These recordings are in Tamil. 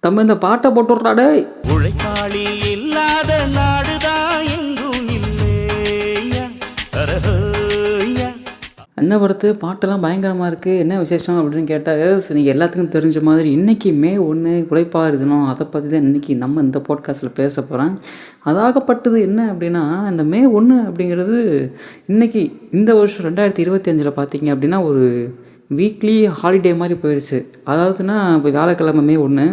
தம்பி இந்த பாட்டை போட்டு விட்றா டேய். உழைப்பாளி இல்லாத நாடுதான் எங்கும் இல்லையா அரஹோயா. என்ன படுத்து பாட்டெல்லாம் பயங்கரமாக இருக்குது, என்ன விசேஷம் அப்படின்னு கேட்டால் நீங்கள் எல்லாத்துக்கும் தெரிஞ்ச மாதிரி இன்றைக்கி மே 1 உழைப்பாளர் தினம். அதை பற்றி தான் இன்றைக்கி நம்ம இந்த பாட்காஸ்ட்டில் பேச போகிறேன். அதாகப்பட்டது என்ன அப்படின்னா, இந்த மே 1 அப்படிங்கிறது இன்றைக்கி இந்த வருஷம் 2025 பார்த்தீங்க அப்படின்னா ஒரு வீக்லி ஹாலிடே மாதிரி போயிடுச்சு. அதாவதுன்னா இப்போ வியாழக்கிழமை மே 1,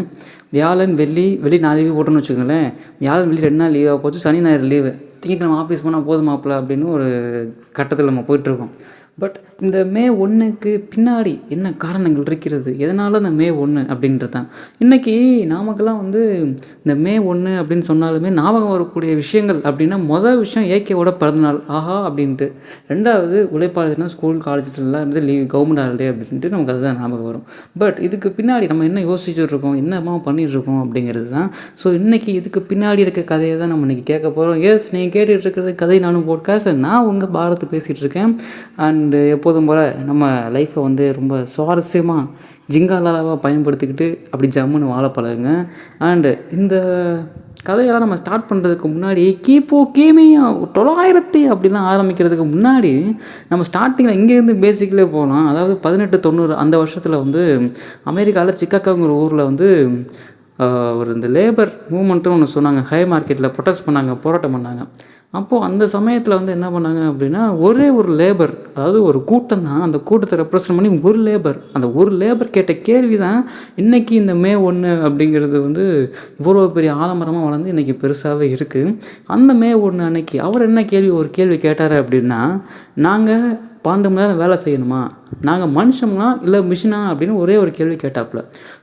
வியாழன் வெள்ளி 4 லீவு போட்டோன்னு வச்சுக்கோங்களேன். வியாழன் வெள்ளி 2 நாள் லீவாக போச்சு, சனி ஞாயிறு லீவு. திங்கக்கிழமை ஆஃபீஸ் போனால் போதுமாப்பில் அப்படின்னு ஒரு கட்டத்தில் நம்ம போயிட்டுருக்கோம். பட் இந்த மே 1க்கு பின்னாடி என்ன காரணங்கள் இருக்கிறது, எதனால் இந்த மே 1 அப்படின்றது தான் இன்றைக்கி நாமக்கெல்லாம் இந்த மே 1 அப்படின்னு சொன்னாலுமே ஞாபகம் வரக்கூடிய விஷயங்கள் அப்படின்னா மொதல் விஷயம் ஏகேவோட பிறந்தநாள் ஆஹா அப்படின்ட்டு. ரெண்டாவது உழைப்பாளர்னா ஸ்கூல் காலேஜஸ்லாம் லீவ் கவர்மெண்ட் ஹாலிடே அப்படின்ட்டு நமக்கு அதுதான் ஞாபகம் வரும். பட் இதுக்கு பின்னாடி நம்ம என்ன யோசிச்சுட்டு இருக்கோம், என்னமா பண்ணிகிட்ருக்கோம் அப்படிங்கிறது தான். ஸோ இன்றைக்கி இதுக்கு பின்னாடி இருக்க கதையை தான் நம்ம இன்றைக்கி கேட்க போகிறோம். எஸ், நீங்கள் கேட்டுட்டு இருக்கிறது கதை நானும் போட்காஸ்ட். நான் உங்கள் பாரத் பேசிகிட்டு இருக்கேன். அண்ட் எப்போதும் போல் நம்ம லைஃப்பை ரொம்ப சுவாரஸ்யமாக ஜிங்காலாவாக பயன்படுத்திக்கிட்டு அப்படி ஜம்முன்னு வாழ பழகுங்க. அண்டு இந்த கதையெல்லாம் நம்ம ஸ்டார்ட் பண்ணுறதுக்கு முன்னாடி கிமியா 900 அப்படிலாம் ஆரம்பிக்கிறதுக்கு முன்னாடி நம்ம ஸ்டார்டிங்கில் இங்கேருந்து பேசிக்கலே போகலாம். அதாவது 1890 அந்த வருஷத்தில் அமெரிக்காவில் சிக்காகோங்கிற ஊரில் ஒரு இந்த லேபர் மூமெண்ட்டுன்னு ஒன்று சொன்னாங்க. ஹை மார்க்கெட்டில் ப்ரொட்டஸ்ட் பண்ணாங்க, போராட்டம் பண்ணாங்க. அப்போது அந்த சமயத்தில் என்ன பண்ணாங்க அப்படின்னா, ஒரே ஒரு லேபர், அதாவது ஒரு கூட்டம் தான், அந்த கூட்டத்தை ரெப்ரசன்ட் பண்ணி ஒரு லேபர், அந்த ஒரு லேபர் கேட்ட கேள்வி தான் இன்றைக்கி இந்த மே 1 அப்படிங்கிறது இவ்வளோ பெரிய ஆலமரமாக வளர்ந்து இன்றைக்கி பெருசாகவே இருக்குது. அந்த மே 1 அன்னைக்கு அவர் என்ன ஒரு கேள்வி கேட்டார் அப்படின்னா, நாங்கள் 12 மணி நேரம் வேலை செய்யணுமா, நாங்கள் மனுஷங்களா இல்லை மிஷினா அப்படின்னு ஒரே ஒரு கேள்வி கேட்டாப்புல.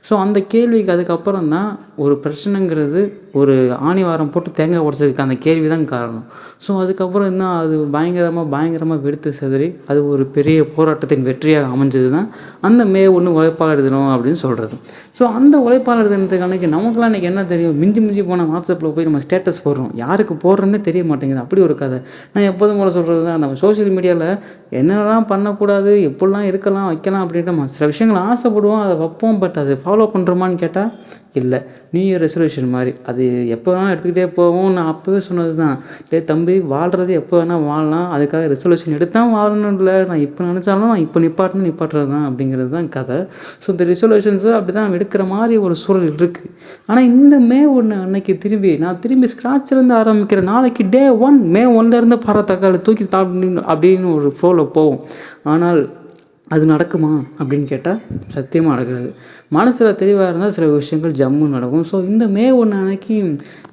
ஸோ அந்த கேள்விக்கு அதுக்கப்புறம் தான் ஒரு பிரச்சனைங்கிறது ஒரு ஆணிவாரம் போட்டு தேங்காய் உடச்சதுக்கு அந்த கேள்வி தான் காரணம். ஸோ அதுக்கப்புறம் என்ன அது பயங்கரமாக வெடித்து சிதறி அது ஒரு பெரிய போராட்டத்தின் வெற்றியாக அமைஞ்சது தான் அந்த மே 1 உழைப்பாளர் தினம் அப்படின்னு சொல்கிறது. ஸோ அந்த உழைப்பாளர் தினத்துக்கு அன்றைக்கி நமக்குலாம் இன்றைக்கி என்ன தெரியும், மிஞ்சி போனால் வாட்ஸ்அப்பில் போய் நம்ம ஸ்டேட்டஸ் போடுறோம், யாருக்கு போடுறோன்னே தெரிய மாட்டேங்குது. அப்படி ஒரு கதை. நான் எப்போதும் போல சொல்கிறது தான், நம்ம சோஷியல் மீடியாவில் என்னெல்லாம் பண்ணக்கூடாது, எப்படிலாம் இருக்கலாம் வைக்கலாம் அப்படின்ட்டு நம்ம சில விஷயங்கள் ஆசைப்படுவோம், அதை வைப்போம். பட் அதை ஃபாலோ பண்ணுறோமான்னு கேட்டால் இல்லை. நியூ இயர் ரெசல்யூஷன் மாதிரி அது எப்போ வேணால் எடுத்துக்கிட்டே போவோம். நான் அப்போவே சொன்னது தான், தம்பி வாழ்கிறது எப்போ வேணால் வாழலாம், அதுக்காக ரெசல்யூஷன் எடுத்தால் வாழணும் இல்லை, நான் இப்போ நினச்சாலும் நான் இப்போ நிப்பாட்டுறது தான் அப்படிங்கிறது தான் கதை. ஸோ இந்த ரெசல்யூஷன்ஸு அப்படி தான் எடுக்கிற மாதிரி ஒரு சூழல் இருக்குது. ஆனால் இந்த மே 1 அன்னைக்கு நான் திரும்பி ஸ்க்ராட்சிலேருந்து ஆரம்பிக்கிற நாளைக்கு டே 1 மே 1லேருந்து தக்காளி தூக்கி அப்படின்னு ஒரு ஃப்ளோவில் போவோம். ஆனால் அது நடக்குமா அப்படின்னு கேட்டால் சத்தியமாக நடக்காது. மனசில் தெளிவாக இருந்தால் சில விஷயங்கள் ஜம்முன்னு நடக்கும். ஸோ இந்த மே 1 அன்னைக்கு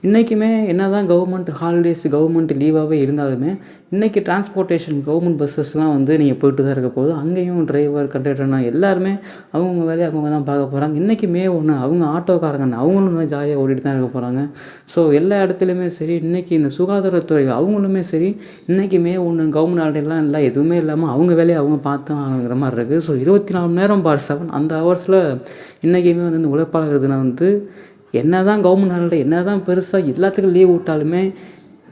இன்றைக்குமே என்ன தான் கவர்மெண்ட் ஹாலிடேஸ் கவர்மெண்ட் லீவாகவே இருந்தாலுமே இன்றைக்கி டிரான்ஸ்போர்ட்டேஷன் கவர்மெண்ட் பஸ்ஸஸ்லாம் நீங்கள் போயிட்டு தான் இருக்க போகுது. அங்கேயும் டிரைவர் கண்டக்டர்னா எல்லாருமே அவங்கவுங்க வேலையை அவங்க தான் பார்க்க போகிறாங்க. இன்றைக்கி மே 1 அவங்க ஆட்டோக்காரங்க அவங்களும் ஜாலியாக ஓடிட்டு தான் இருக்க போகிறாங்க. ஸோ எல்லா இடத்துலையுமே சரி, இன்றைக்கி இந்த சுகாதாரத்துறை அவங்களுமே சரி, இன்றைக்கி மே 1 கவர்மெண்ட் ஹாலிடேலாம் இல்லை, எதுவுமே இல்லாமல் அவங்க வேலையை அவங்க பார்த்து ஆகிற மாதிரி இருக்குது. ஸோ 24 மணி நேரம் பார் 7 அந்த ஹவர்ஸில் இன்றைக்குமே இந்த உழைப்பாளர் தினம் என்ன தான் கவர்மெண்ட் ஹாலிடே என்ன தான் பெருசாக எல்லாத்துக்கும் லீவ் விட்டாலுமே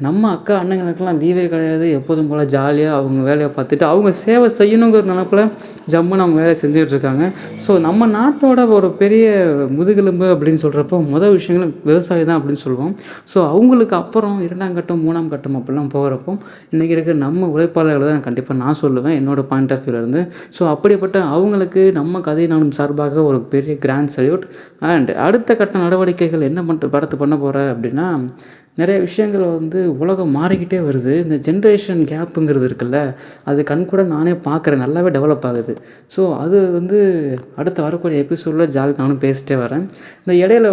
நம்ம அக்கா அண்ணங்களுக்கெல்லாம் லீவே கிடையாது. எப்போதும் போல் ஜாலியாக அவங்க வேலையை பார்த்துட்டு அவங்க சேவை செய்யணுங்கிற நினப்பில் ஜம்முன்னு அவங்க வேலையை செஞ்சுட்ருக்காங்க. ஸோ நம்ம நாட்டோட ஒரு பெரிய முதுகெலும்பு அப்படின்னு சொல்கிறப்போ மொதல் விஷயங்கள் விவசாயம் தான் அப்படின்னு சொல்லுவோம். ஸோ அவங்களுக்கு அப்புறம் 2ஆம் கட்டம் 3ஆம் கட்டம் அப்படிலாம் போகிறப்போ இன்றைக்கி இருக்கிற நம்ம உழைப்பாளர்களை தான் கண்டிப்பாக நான் சொல்லுவேன் என்னோடய பாயிண்ட் ஆஃப் வியூலேருந்து. ஸோ அப்படிப்பட்ட அவங்களுக்கு நம்ம கதை நானும் சார்பாக ஒரு பெரிய கிராண்ட் சல்யூட். அண்ட் அடுத்த கட்ட நடவடிக்கைகள் என்ன பண்ண போகிற அப்படின்னா, நிறைய விஷயங்கள் உலகம் மாறிக்கிட்டே வருது. இந்த ஜென்ரேஷன் கேப்புங்கிறது இருக்குல்ல, அது கூட நானே பார்க்குறேன், நல்லாவே டெவலப் ஆகுது. ஸோ அது அடுத்த வரக்கூடிய எபிசோடில் ஜாலி நானும் பேசிட்டே வரேன். இந்த இடையில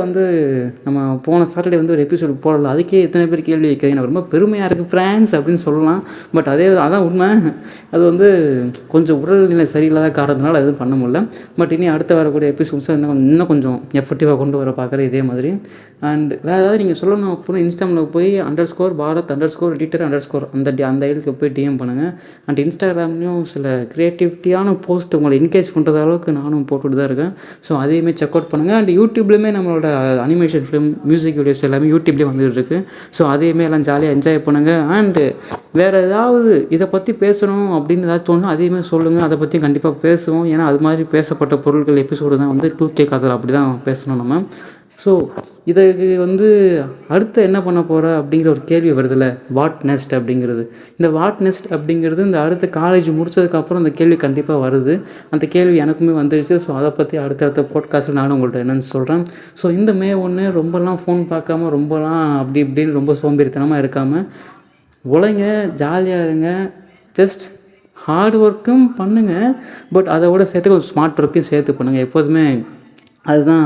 நம்ம போன சாட்டர்டே ஒரு எபிசோடு போடல, அதுக்கே எத்தனை பேர் கேள்வி வைக்கிறேன். எனக்கு ரொம்ப பெருமையாக இருக்குது ஃப்ரான்ஸ் அப்படின்னு சொல்லலாம். பட் அதான் உண்மை. அது கொஞ்சம் உடல்நிலை சரியில்லாத காரணத்தினால எதுவும் பண்ண முடியல. பட் இனி அடுத்த வரக்கூடிய எபிசோட்ஸை இன்னும் கொஞ்சம் எஃபெக்டிவாக கொண்டு வர பார்க்குறேன் இதே மாதிரி. அண்ட் வேறு ஏதாவது நீங்கள் சொல்லணும் அப்படின்னா இன்ஸ்டாகிராமில் போய் _பாரத் _editor_ அந்த ஐடிக்கு போய் டிஎம் பண்ணுங்கள். அண்ட் இன்ஸ்டாகிராம்லேயும் சில க்ரியேட்டிவிட்டியான போஸ்ட் உங்களை என்கேஜ் பண்ணுறது அளவுக்கு நானும் போட்டுட்டு தான் இருக்கேன். ஸோ அதையுமே செக் அவுட் பண்ணுங்கள். அண்ட் யூடியூப்லேயுமே நம்மளோட அனிமேஷன் ஃபிலிம் மியூசிக் வீடியோஸ் எல்லாமே யூடியூப்லேயே வந்துட்டு இருக்கு. ஸோ அதையுமே எல்லாம் ஜாலியாக என்ஜாய் பண்ணுங்கள். அண்டு வேறு ஏதாவது இதை பற்றி பேசணும் அப்படின்னு ஏதாவது தோணும் அதையுமே சொல்லுங்கள், அதை பற்றி கண்டிப்பாக பேசுவோம். ஏன்னா அது மாதிரி பேசப்பட்ட பொருட்கள் எபிசோடு தான் 2K கதை அப்படி தான் பேசணும் நம்ம. ஸோ இதுக்கு அடுத்து என்ன பண்ண போகிற அப்படிங்கிற ஒரு கேள்வி வருதுல்ல, வாட் நெக்ஸ்ட் அப்படிங்கிறது. இந்த வாட் நெக்ஸ்ட் அப்படிங்கிறது இந்த அடுத்த காலேஜ் முடித்ததுக்கப்புறம் அந்த கேள்வி கண்டிப்பாக வருது. அந்த கேள்வி எனக்குமே வந்துடுச்சு. ஸோ அதை பற்றி அடுத்தடுத்த போட்காஸ்ட்டில் நானும் உங்கள்கிட்ட என்னென்னு சொல்கிறேன். ஸோ இந்த மே 1 ரொம்பலாம் ஃபோன் பார்க்காம ரொம்பலாம் அப்படி இப்படின்னு ரொம்ப சோம்பேறித்தனமாக இருக்காமல் உழைங்க, ஜாலியாக இருங்க, ஜஸ்ட் ஹார்ட் ஒர்க்கும் பண்ணுங்கள். பட் அதை விட சேர்த்து கொஞ்சம் ஸ்மார்ட் ஒர்க்கையும் சேர்த்து பண்ணுங்கள். எப்போதுமே அதுதான்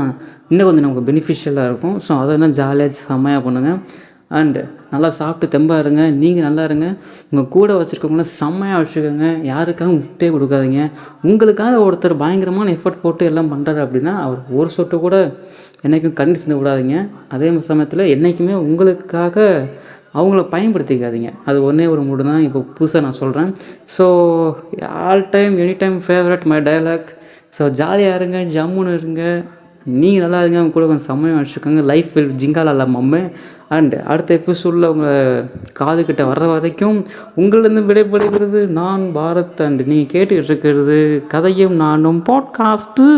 இன்னும் கொஞ்சம் நமக்கு பெனிஃபிஷியலாக இருக்கும். ஸோ அதெல்லாம் ஜாலியாக செம்மையாக பண்ணுங்கள். அண்டு நல்லா சாப்பிட்டு தெம்பாக இருங்க. நீங்கள் நல்லா இருங்க. உங்கள் கூட வச்சுருக்கவங்கள செம்மையாக வச்சுக்கோங்க. யாருக்காகவும் விட்டே கொடுக்காதீங்க. உங்களுக்காக ஒருத்தர் பயங்கரமான எஃபர்ட் போட்டு எல்லாம் பண்ணுறாரு அப்படின்னா அவர் ஒரு சொட்டு கூட என்றைக்கும் கண்டிஷனை விடாதீங்க. அதே சமயத்தில் என்றைக்குமே உங்களுக்காக அவங்கள பயன்படுத்திக்காதீங்க. அது ஒன்றே ஒரு மூடு தான் இப்போ புதுசாக நான் சொல்கிறேன். So all time any time favourite my dialogue. So ஜாலியாக இருங்க, ஜம்முன்னு இருங்க, நீங்கள் நல்லா இருங்க, அவங்க கூட கொஞ்சம் செம்மையாக வச்சுக்கோங்க. லைஃப் வில் ஜிங்காலா மம்மு. அண்ட் அடுத்த எபிசோடில் உங்களை காதுகிட்ட வர்ற வரைக்கும் உங்களிருந்து விடைபெறுகிறது நான் பாரத். அண்ட் நீங்கள் கேட்டுக்கிட்டு இருக்கிறது கதையும் நானும் பாட்காஸ்ட்டு.